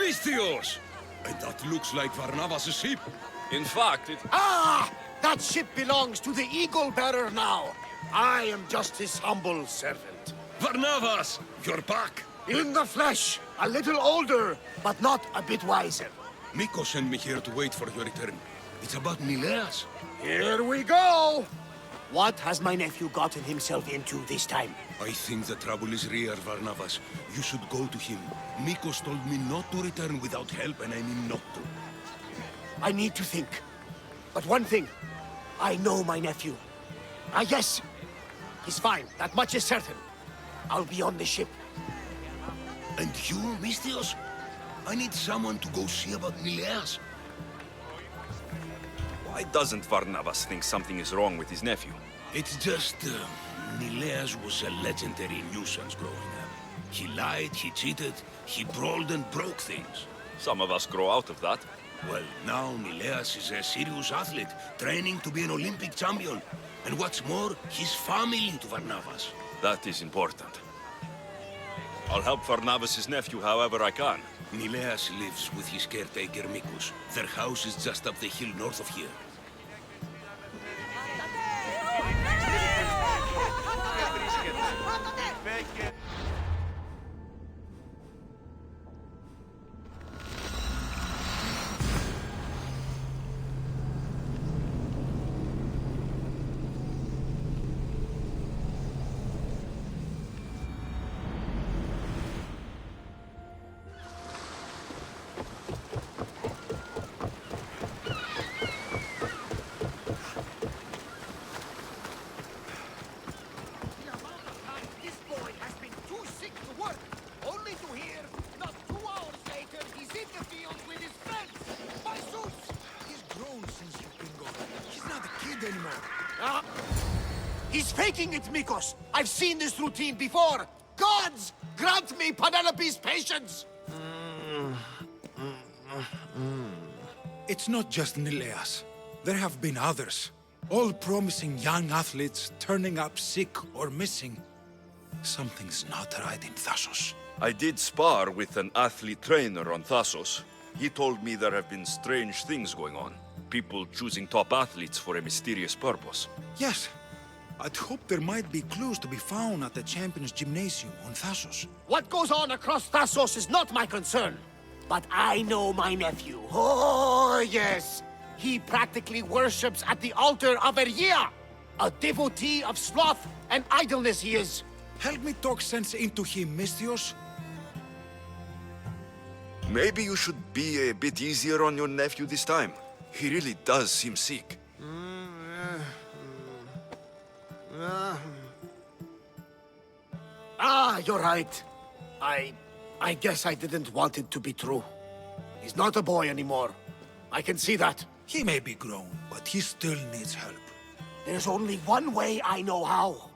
Misthios! And that looks like Varnavas' ship. In fact, it... Ah! That ship belongs to the Eagle Bearer now. I am just his humble servant. Varnavas! You're back! In the flesh, a little older, but not a bit wiser. Miko sent me here to wait for your return. It's about Nileas. Here we go! What has my nephew gotten himself into this time? I think the trouble is real, Varnavas. You should go to him. Mikos told me not to return without help, and I mean not to. I need to think. But one thing, I know my nephew. Ah, yes. He's fine, that much is certain. I'll be on the ship. And you, Misthios? I need someone to go see about Nileas. Why doesn't Varnavas think something is wrong with his nephew? It's just, Nileas was a legendary nuisance growing up. He lied, he cheated, he brawled and broke things. Some of us grow out of that. Well, now Nileas is a serious athlete, training to be an Olympic champion. And what's more, he's family to Varnavas. That is important. I'll help Varnavas' nephew however I can. Nileas lives with his caretaker Mikos. Their house is just up the hill north of here. He's faking it, Mikos! I've seen this routine before! Gods, grant me Penelope's patience! It's not just Nileas. There have been others. All promising young athletes turning up sick or missing. Something's not right in Thassos. I did spar with an athlete trainer on Thassos. He told me there have been strange things going on. People choosing top athletes for a mysterious purpose. Yes. I'd hope there might be clues to be found at the Champions Gymnasium on Thassos. What goes on across Thassos is not my concern. But I know my nephew. Oh, yes. He practically worships at the altar of Ergia. A devotee of sloth and idleness he is. Help me talk sense into him, Misthios. Maybe you should be a bit easier on your nephew this time. He really does seem sick. Ah, you're right. I guess I didn't want it to be true. He's not a boy anymore. I can see that. He may be grown, but he still needs help. There's only one way I know how.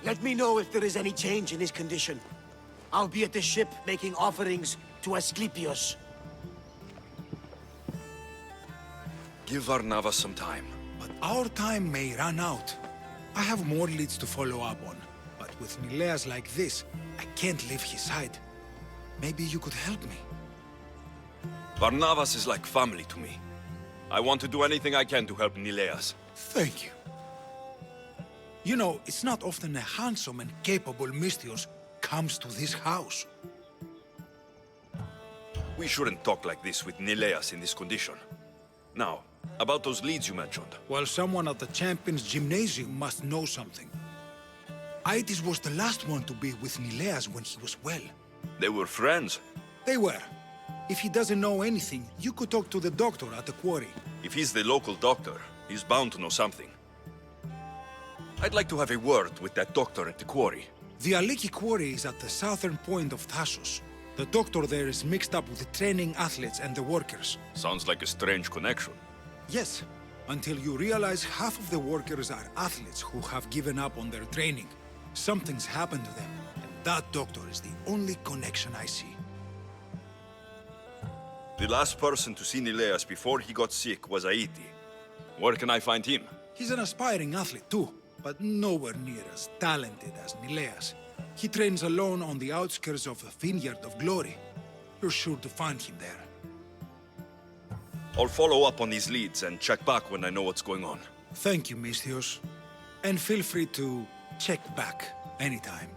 Let me know if there is any change in his condition. I'll be at the ship making offerings to Asclepios. Give Varnavas some time. But our time may run out. I have more leads to follow up on. But with Nileas like this, I can't leave his side. Maybe you could help me. Varnavas is like family to me. I want to do anything I can to help Nileas. Thank you. You know, it's not often a handsome and capable Misthios comes to this house. We shouldn't talk like this with Nileas in this condition. Now, about those leads you mentioned. Well, someone at the Champions Gymnasium must know something. Aitis was the last one to be with Nileas when he was well. They were friends. They were. If he doesn't know anything, you could talk to the doctor at the quarry. If he's the local doctor, he's bound to know something. I'd like to have a word with that doctor at the quarry. The Aliki quarry is at the southern point of Thassos. The doctor there is mixed up with the training athletes and the workers. Sounds like a strange connection. Yes, until you realize half of the workers are athletes who have given up on their training. Something's happened to them, and that doctor is the only connection I see. The last person to see Nileas before he got sick was Aiti. Where can I find him? He's an aspiring athlete too, but nowhere near as talented as Nileas. He trains alone on the outskirts of the Vineyard of Glory. You're sure to find him there. I'll follow up on these leads and check back when I know what's going on. Thank you, Misthios. And feel free to check back anytime.